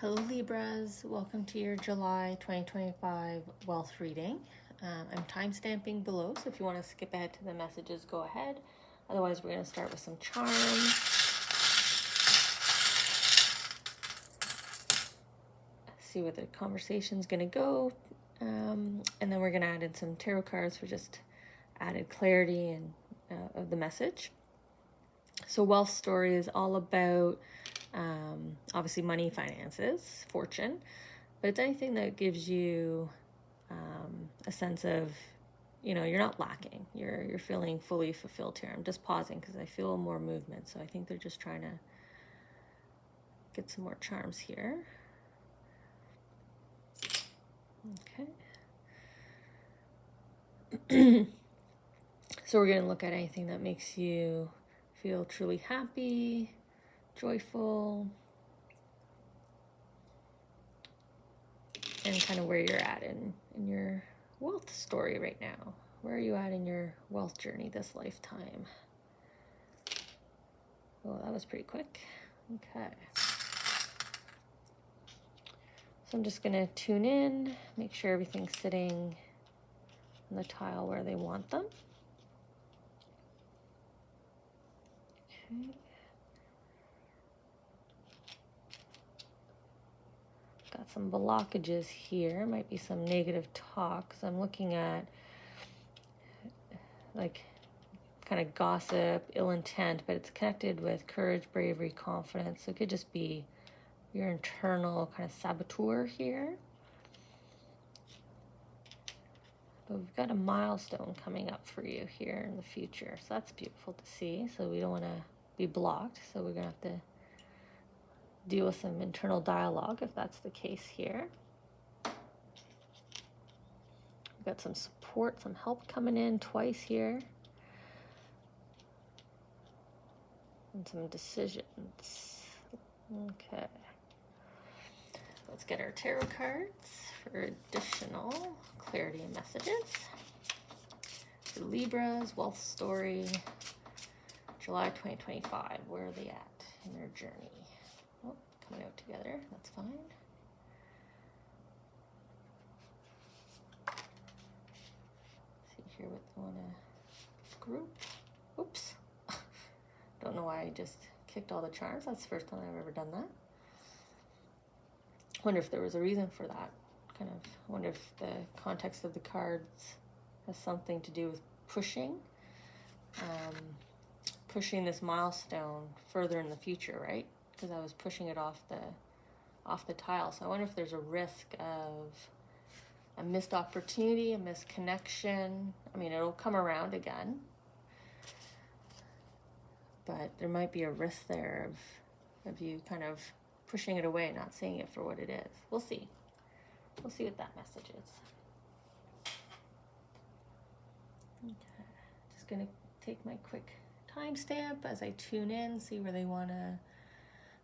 Hello Libras, welcome to your July 2025 wealth reading. I'm timestamping below, so if you want to skip ahead to the messages, go ahead. Otherwise, we're going to start with some charms. See where the conversation's going to go. And then we're going to add in some tarot cards for just added clarity and of the message. So wealth story is all about obviously money, finances, fortune, but it's anything that gives you a sense of, you're not lacking. You're feeling fully fulfilled here. I'm just pausing because I feel more movement, so I think they're just trying to get some more charms here. Okay. So we're going to look at anything that makes you feel truly happy, joyful, and kind of where you're at in your wealth story right now. Where are you at in your wealth journey this lifetime? Oh, that was pretty quick. Okay. So I'm just going to tune in, make sure everything's sitting on the tile where they want them. Okay. Got some blockages here. Might be some negative talk. So I'm looking at like kind of gossip, ill intent, but it's connected with courage, bravery, confidence. So it could just be your internal kind of saboteur here. But we've got a milestone coming up for you here in the future. So that's beautiful to see. So we don't want to be blocked. So we're going to have to deal with some internal dialogue if that's the case here. We've got some support, some help coming in twice here. And some decisions. Okay. Let's get our tarot cards for additional clarity and messages. For Libras, wealth story, July 2025. Where are they at in their journey? Oh, coming out together. That's fine. See here what they want to group. Oops. Don't know why I just kicked all the charms. That's the first time I've ever done that. Wonder if there was a reason for that. Wonder if the context of the cards has something to do with pushing this milestone further in the future, right? Because I was pushing it off the tile. So I wonder if there's a risk of a missed opportunity, a missed connection. I mean, it'll come around again, but there might be a risk there of you kind of pushing it away, not seeing it for what it is. We'll see. We'll see what that message is. Okay, just gonna take my quick timestamp as I tune in, see where they want to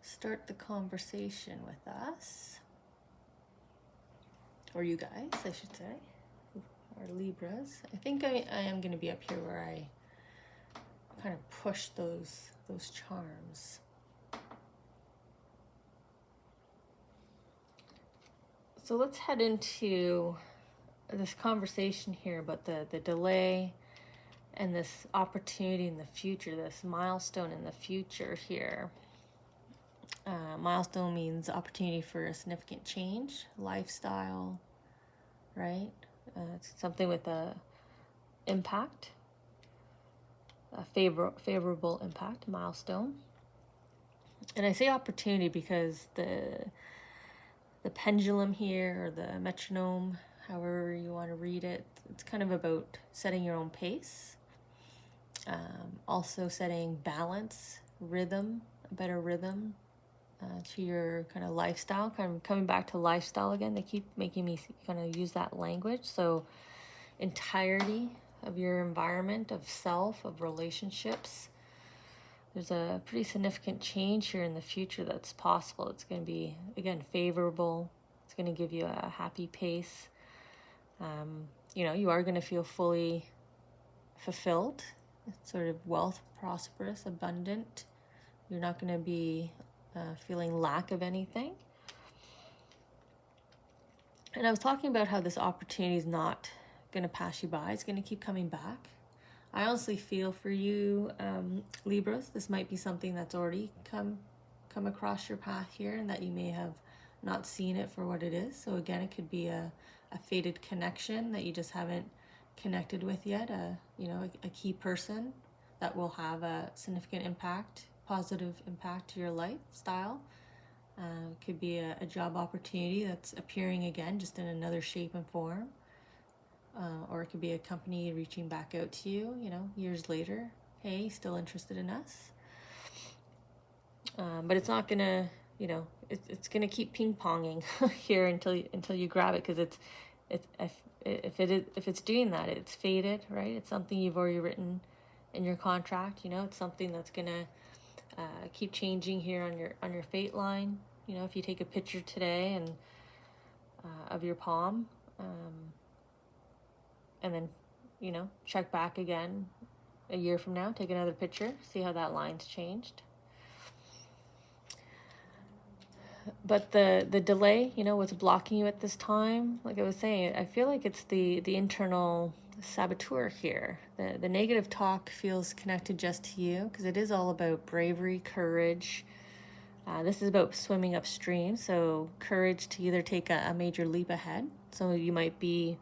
start the conversation with us. Or you guys, I should say. Our Libras. I think I am going to be up here where I kind of push those charms. So let's head into this conversation here about the delay and this opportunity in the future, this milestone in the future here. Milestone means opportunity for a significant change, lifestyle, right? It's something with a impact, a favorable impact, milestone. And I say opportunity because the pendulum here, or the metronome, however you want to read it, it's kind of about setting your own pace. Also setting balance, rhythm, a better rhythm to your kind of lifestyle. Kind of coming back to lifestyle again. They keep making me kind of use that language. So entirety of your environment, of self, of relationships. There's a pretty significant change here in the future that's possible. It's going to be, again, favorable. It's going to give you a happy pace. You are going to feel fully fulfilled, sort of wealth, prosperous, abundant. You're not going to be feeling lack of anything. And I was talking about how this opportunity is not going to pass you by. It's going to keep coming back. I honestly feel for you, Libras, this might be something that's already come across your path here, and that you may have not seen it for what it is. So again, it could be a fated connection that you just haven't connected with yet, a key person that will have a significant impact, positive impact to your lifestyle. It could be a job opportunity that's appearing again, just in another shape and form. Or it could be a company reaching back out to you, years later. Hey, still interested in us? But it's not gonna, it's gonna keep ping ponging here until you grab it, because if it's doing that, it's fated, right? It's something you've already written in your contract. It's something that's gonna keep changing here on your fate line. If you take a picture today and of your palm. And then, check back again a year from now, take another picture, see how that line's changed. But the delay, what's blocking you at this time, like I was saying, I feel like it's the internal saboteur here. The negative talk feels connected just to you, because it is all about bravery, courage. This is about swimming upstream, so courage to either take a major leap ahead. So you might be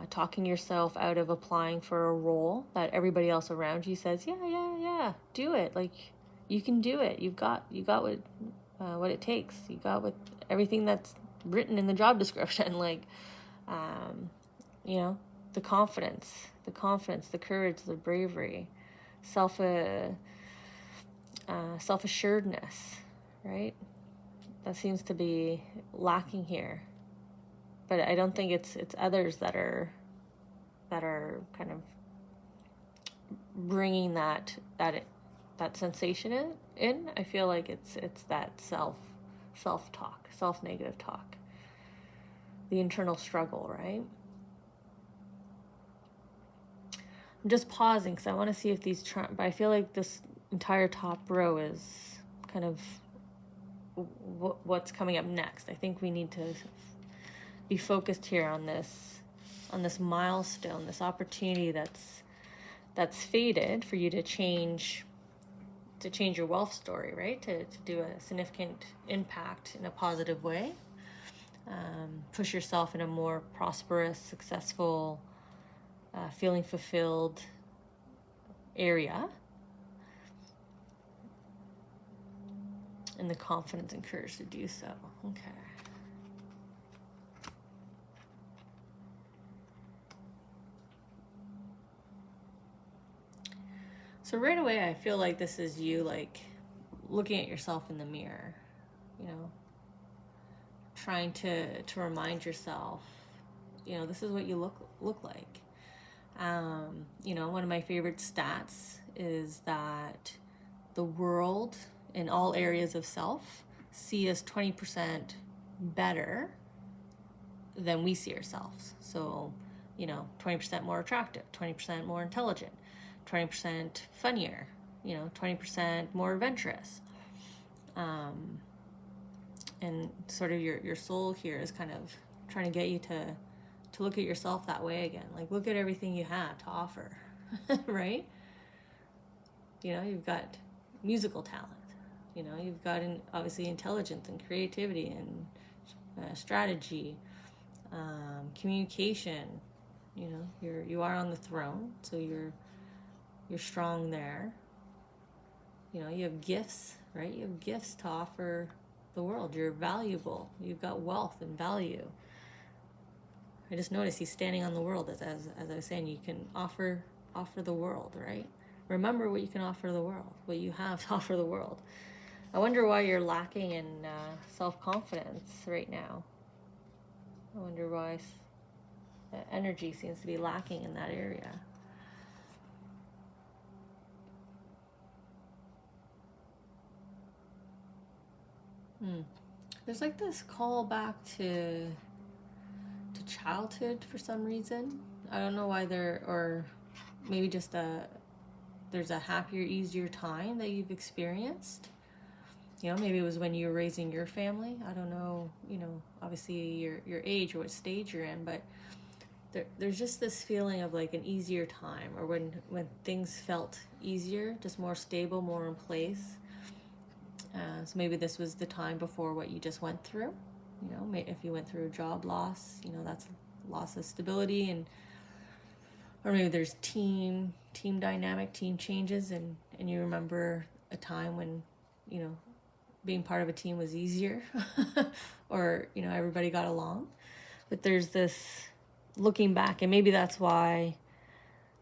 talking yourself out of applying for a role that everybody else around you says, yeah, do it. Like, you can do it. You got what it takes. You got everything that's written in the job description. Like, the confidence, the courage, the bravery, self-assuredness, right? That seems to be lacking here. But I don't think it's others that are kind of bringing that sensation in. I feel like it's that self-talk, self-negative talk, the internal struggle, right? I'm just pausing because I want to see if these but I feel like this entire top row is kind of what's coming up next. I think we need to be focused here on this milestone, this opportunity that's fated for you to change your wealth story, right? To do a significant impact in a positive way, push yourself in a more prosperous, successful, feeling fulfilled area, and the confidence and courage to do so. Okay. So right away, I feel like this is you, like, looking at yourself in the mirror, trying to remind yourself, this is what you look like. One of my favorite stats is that the world in all areas of self see us 20% better than we see ourselves. So, 20% more attractive, 20% more intelligent, 20% funnier, 20% more adventurous. And sort of your soul here is kind of trying to get you to look at yourself that way again. Like, look at everything you have to offer, right? You've got musical talent, you've got obviously intelligence and creativity and strategy, communication. You are on the throne, so you're strong there. You have gifts, right? You have gifts to offer the world. You're valuable. You've got wealth and value. I just noticed he's standing on the world. As I was saying, you can offer the world, right? Remember what you can offer the world, what you have to offer the world. I wonder why you're lacking in self-confidence right now. I wonder why energy seems to be lacking in that area. There's like this call back to childhood for some reason. I don't know why or maybe just there's a happier, easier time that you've experienced. You know, maybe it was when you were raising your family. I don't know, obviously your age or what stage you're in, but there's just this feeling of like an easier time, or when things felt easier, just more stable, more in place. So maybe this was the time before what you just went through. If you went through a job loss, that's loss of stability, or maybe there's team dynamic, team changes, and you remember a time when, being part of a team was easier, or, everybody got along. But there's this looking back, and maybe that's why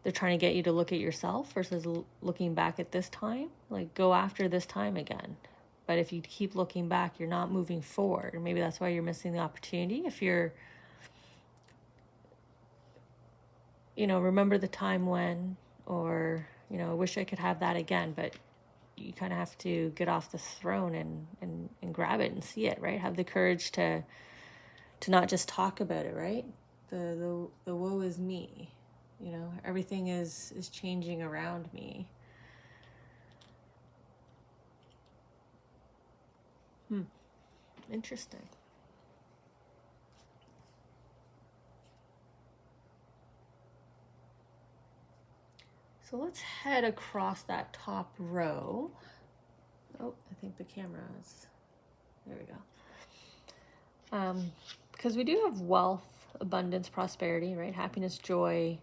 they're trying to get you to look at yourself versus looking back at this time. Like, go after this time again. But if you keep looking back, you're not moving forward. And maybe that's why you're missing the opportunity. If you're, remember the time when, or, I wish I could have that again, but you kind of have to get off the throne and grab it and see it, right? Have the courage to not just talk about it, right? The woe is me. Everything is changing around me. Interesting. So let's head across that top row. Oh, I think the camera is, there we go. Because we do have wealth, abundance, prosperity, right? Happiness, joy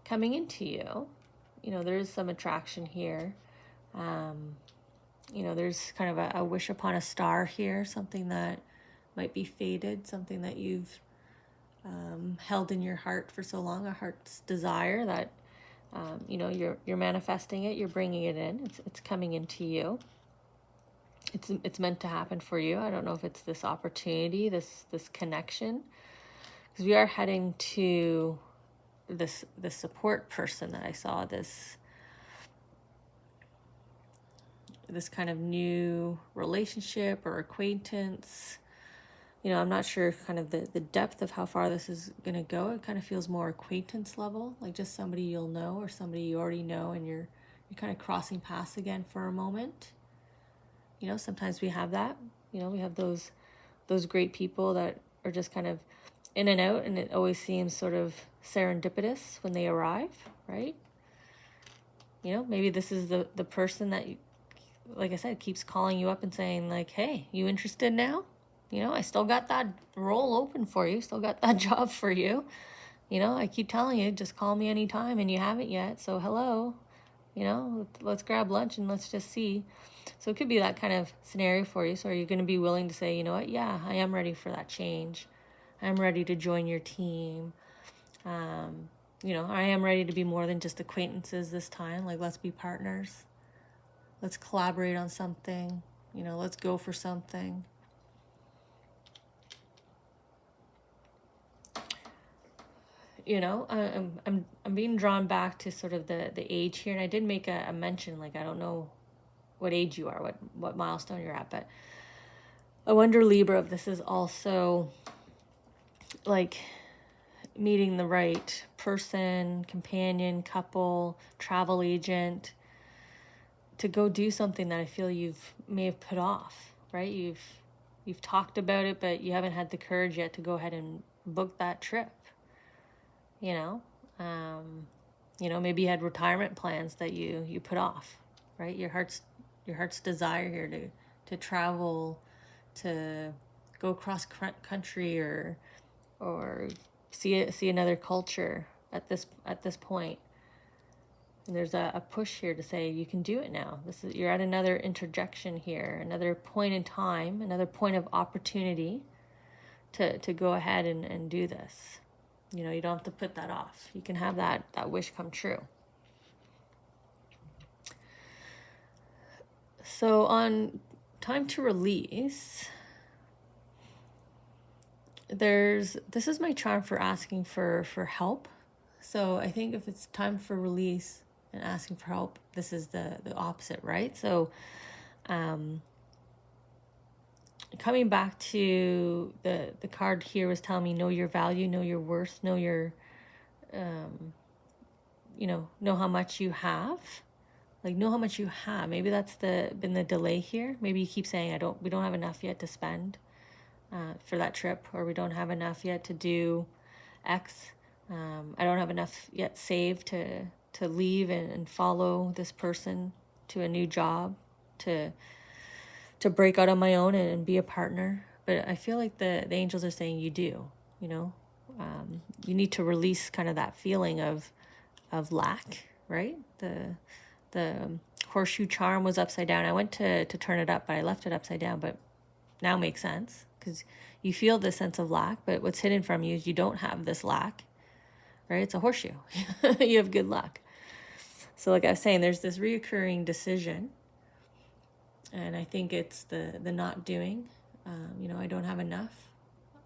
coming into you. There is some attraction here. There's kind of a wish upon a star here, something that might be fated, something that you've held in your heart for so long, a heart's desire that, you're manifesting it, you're bringing it in, it's coming into you. It's meant to happen for you. I don't know if it's this opportunity, this connection, because we are heading to this support person that I saw, this kind of new relationship or acquaintance. I'm not sure kind of the depth of how far this is going to go. It kind of feels more acquaintance level, like just somebody you'll know or somebody you already know, and you're kind of crossing paths again for a moment. Sometimes we have that. We have those great people that are just kind of in and out, and it always seems sort of serendipitous when they arrive, right? Maybe this is the person that, like I said, keeps calling you up and saying like, hey, you interested now? I still got that role open for you, still got that job for you. I keep telling you, just call me anytime, and you haven't yet. So hello, let's grab lunch and let's just see. So it could be that kind of scenario for you. So are you going to be willing to say, you know what? Yeah, I am ready for that change. I'm ready to join your team. I am ready to be more than just acquaintances this time. Like, let's be partners. Let's collaborate on something. Let's go for something. I'm being drawn back to sort of the age here, and I did make a mention, like, I don't know what age you are, what milestone you're at, but I wonder, Libra, if this is also like meeting the right person, companion, couple, travel agent to go do something that I feel may have put off, right? You've talked about it, but you haven't had the courage yet to go ahead and book that trip. Maybe you had retirement plans that you put off, right? Your heart's desire here to travel, to go cross country, or see another culture at this point. And there's a push here to say you can do it now. You're at another interjection here, another point in time, another point of opportunity to go ahead and do this. You don't have to put that off. You can have that wish come true. So on time to release, this is my charm for asking for help. So I think if it's time for release and asking for help, this is the opposite, right? So coming back to the card here was telling me, know your value, know your worth, know your know how much you have, Like, know how much you have. Maybe that's been the delay here. Maybe you keep saying, we don't have enough yet to spend for that trip, or we don't have enough yet to do X. I don't have enough yet saved to leave and follow this person to a new job, to break out on my own and be a partner. But I feel like the angels are saying you do, you know. You need to release kind of that feeling of lack, right? The horseshoe charm was upside down. I went to turn it up, but I left it upside down. But now makes sense, because you feel this sense of lack, but what's hidden from you is you don't have this lack, right? It's a horseshoe. You have good luck. So like I was saying, there's this reoccurring decision, and I think it's the not doing. I don't have enough.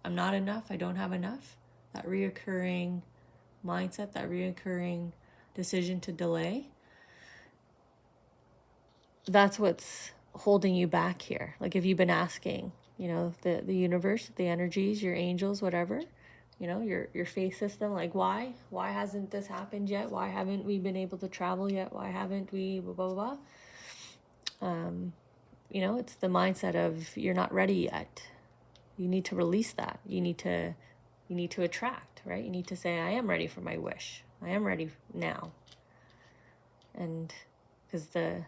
I'm not enough. I don't have enough. That reoccurring mindset, that reoccurring decision to delay, that's what's holding you back here. Like, if you've been asking, the universe, the energies, your angels, whatever, your faith system, like, why hasn't this happened yet? Why haven't we been able to travel yet? Why haven't we blah, blah, blah? It's the mindset of you're not ready yet. You need to release that. You need to attract, right? You need to say, I am ready for my wish. I am ready now. And because the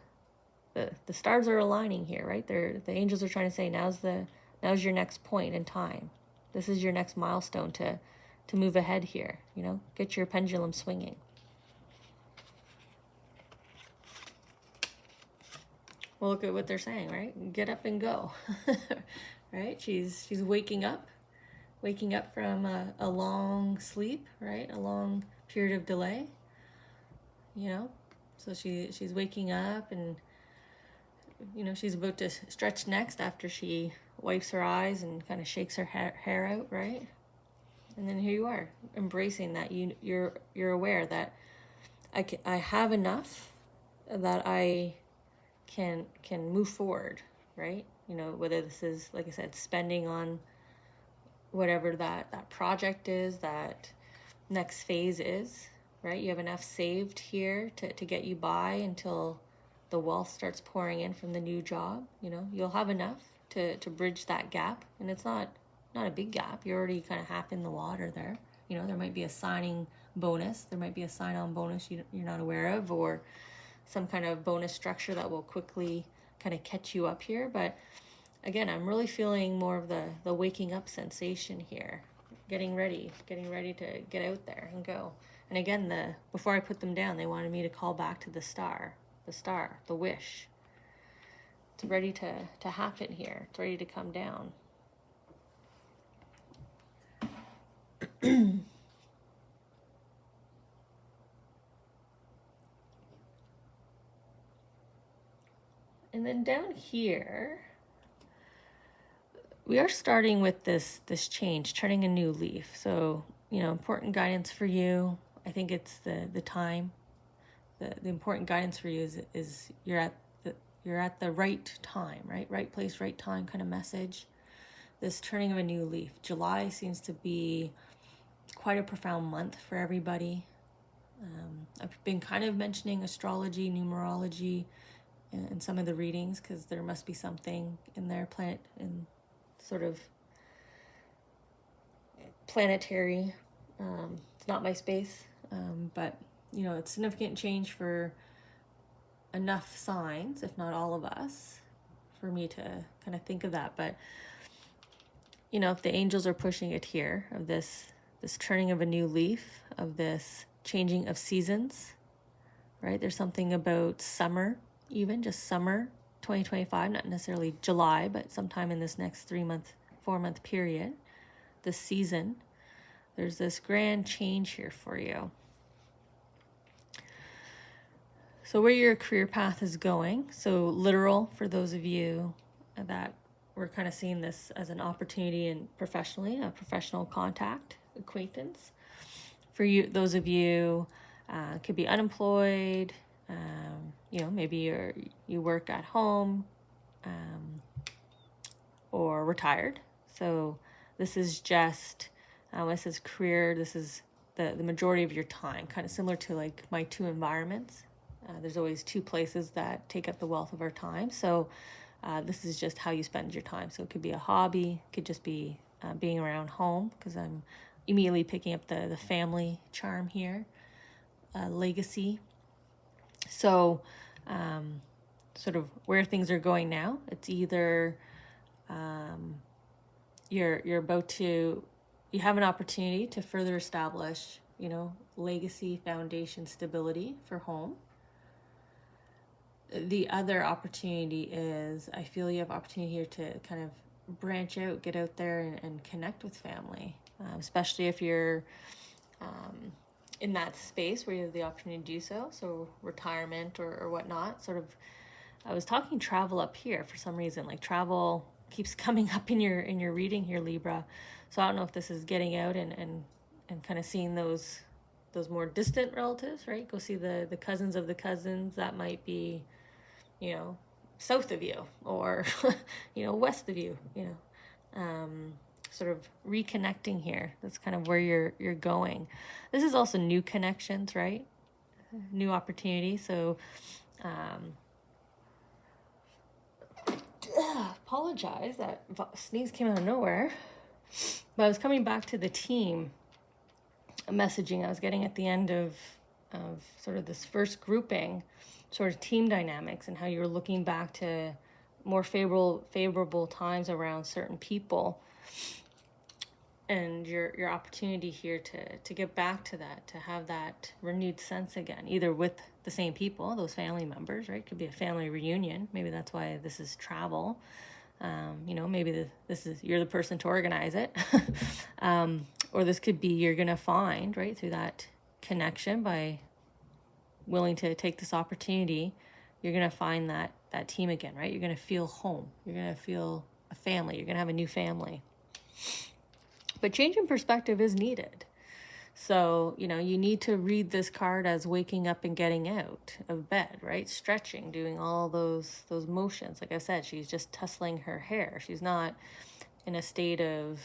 stars are aligning here, right? The angels are trying to say, now's your next point in time. This is your next milestone to move ahead here. Get your pendulum swinging. Well, look at what they're saying, right? Get up and go, right? She's waking up from a long sleep, right? A long period of delay, So she's waking up, and she's about to stretch next after she wipes her eyes and kind of shakes her hair out, right? And then here you are, embracing that. You're aware that I have enough that I can move forward, right? Whether this is, like I said, spending on whatever that project is, that next phase is, right? You have enough saved here to get you by until the wealth starts pouring in from the new job. You'll have enough to bridge that gap, and it's not a big gap. You're already kind of half in the water there. There might be a signing bonus, there might be a sign-on bonus you're not aware of, or some kind of bonus structure that will quickly kind of catch you up here. But again, I'm really feeling more of the waking up sensation here, getting ready to get out there and go. And again, before I put them down, they wanted me to call back to the star, the wish. It's ready to happen here. It's ready to come down. And then down here, we are starting with this change, turning a new leaf. So, important guidance for you. I think it's the time. The important guidance for you is you're at the right time, right? Right place, right time kind of message. This turning of a new leaf. July seems to be quite a profound month for everybody. I've been kind of mentioning astrology, numerology, in some of the readings, because there must be something in there, planet and sort of planetary. It's not my space, but it's significant change for enough signs, if not all of us, for me to kind of think of that. But if the angels are pushing it here, of this turning of a new leaf, of this changing of seasons, right? There's something about summer, even just summer 2025, not necessarily July, but sometime in this next 4-month period, this season, there's this grand change here for you. So where your career path is going, so literal for those of you that we're kind of seeing this as an opportunity and professionally, a professional contact, acquaintance. For you, those of you could be unemployed, maybe you work at home, or retired. So this is just, this is career, this is the majority of your time, kind of similar to like my two environments. There's always two places that take up the wealth of our time. So this is just how you spend your time. So it could be a hobby, it could just be being around home, because I'm immediately picking up the family charm here, legacy. So sort of where things are going now, it's either you're about to, you have an opportunity to further establish, legacy, foundation, stability for home. The other opportunity is, I feel you have opportunity here to kind of branch out, get out there and connect with family, especially if you're in that space where you have the opportunity to do so. So retirement or whatnot, sort of. I was talking travel up here for some reason, like travel keeps coming up in your reading here, Libra. So I don't know if this is getting out and kind of seeing those more distant relatives, right? Go see the cousins of the cousins that might be, south of you, or west of you, sort of reconnecting here. That's kind of where you're going. This is also new connections, right? New opportunity. So apologize, that sneeze came out of nowhere. But I was coming back to the team messaging I was getting at the end of sort of this first grouping, sort of team dynamics, and how you were looking back to more favorable times around certain people, and your opportunity here to get back to that, to have that renewed sense again, either with the same people, those family members, right? Could be a family reunion. Maybe that's why this is travel. Maybe this is, you're the person to organize it. Or this could be, you're going to find, right, through that connection, by willing to take this opportunity, you're going to find that team again, right? You're going to feel home. You're going to feel a family. You're going to have a new family. But change in perspective is needed. So, you need to read this card as waking up and getting out of bed, right? Stretching, doing all those motions. Like I said, she's just tussling her hair. She's not in a state of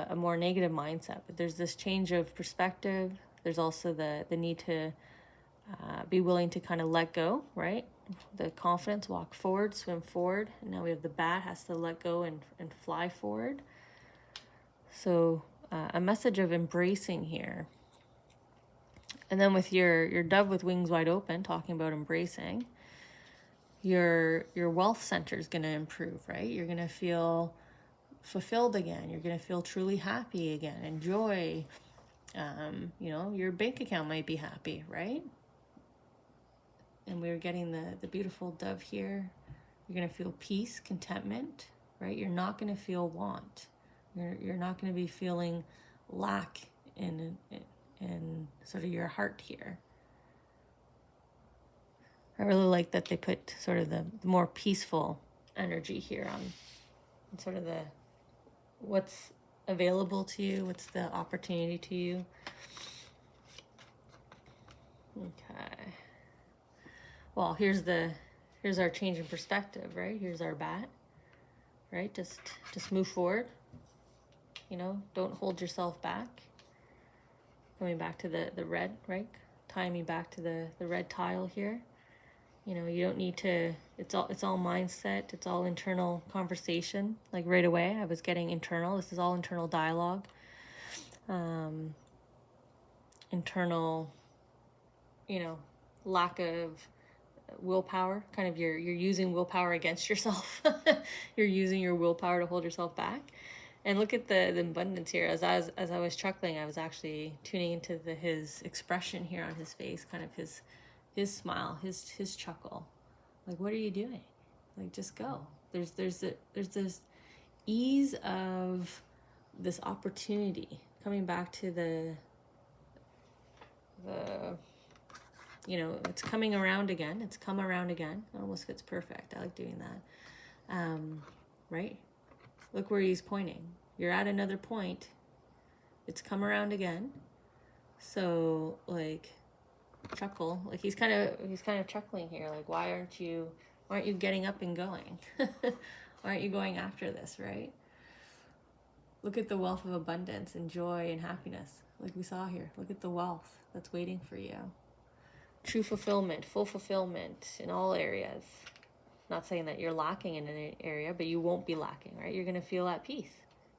a more negative mindset. But there's this change of perspective. There's also the need to be willing to kind of let go, right? The confidence, walk forward, swim forward. And now we have the bat, has to let go and fly forward. So a message of embracing here. And then with your dove with wings wide open, talking about embracing, your wealth center is going to improve, right? You're going to feel fulfilled again. You're going to feel truly happy again. Enjoy. Your bank account might be happy, right? And we're getting the beautiful dove here. You're going to feel peace, contentment, right? You're not going to feel want. You're not going to be feeling lack in sort of your heart here. I really like that they put sort of the more peaceful energy here on sort of the what's available to you, what's the opportunity to you. Okay. Well, here's our change in perspective, right? Here's our bat, right? Just move forward. Don't hold yourself back. Going back to the red, right? Tying me back to the red tile here. You don't need to, it's all mindset. It's all internal conversation. Like right away, I was getting internal. This is all internal dialogue. Internal, lack of willpower. Kind of you're using willpower against yourself. You're using your willpower to hold yourself back. And look at the abundance here. As I was chuckling, I was actually tuning into his expression here on his face, kind of his smile, his chuckle. Like, what are you doing? Like, just go. There's this ease of this opportunity coming back to the it's coming around again. It's come around again. It almost gets perfect. I like doing that. Right? Look where he's pointing. You're at another point. It's come around again. So, like, chuckle. Like, he's kind of chuckling here. Like, why aren't you getting up and going? Why aren't you going after this, right? Look at the wealth of abundance and joy and happiness, like we saw here. Look at the wealth that's waiting for you. true fulfillment, full fulfillment in all areas. Not saying that you're lacking in an area, but you won't be lacking, right? You're going to feel at peace.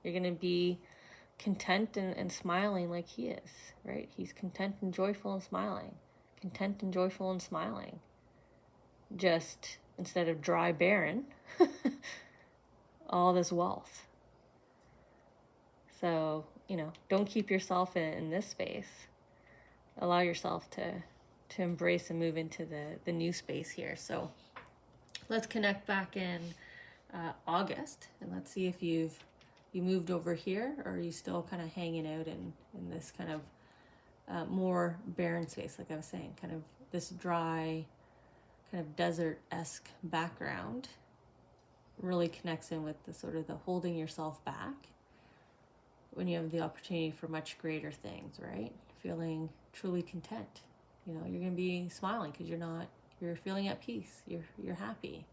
You're going to be content and smiling like he is, right? He's content and joyful and smiling. Content and joyful and smiling. Just instead of dry, barren, all this wealth. So, don't keep yourself in this space. Allow yourself to embrace and move into the new space here. So let's connect back in August, and let's see if you moved over here, or are you still kind of hanging out in this kind of more barren space, like I was saying, kind of this dry, kind of desert-esque background. Really connects in with the sort of the holding yourself back when you have the opportunity for much greater things, right? Feeling truly content. You're going to be smiling because you're feeling at peace. You're happy.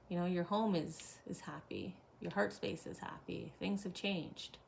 Your home is happy. Your heart space is happy. Things have changed.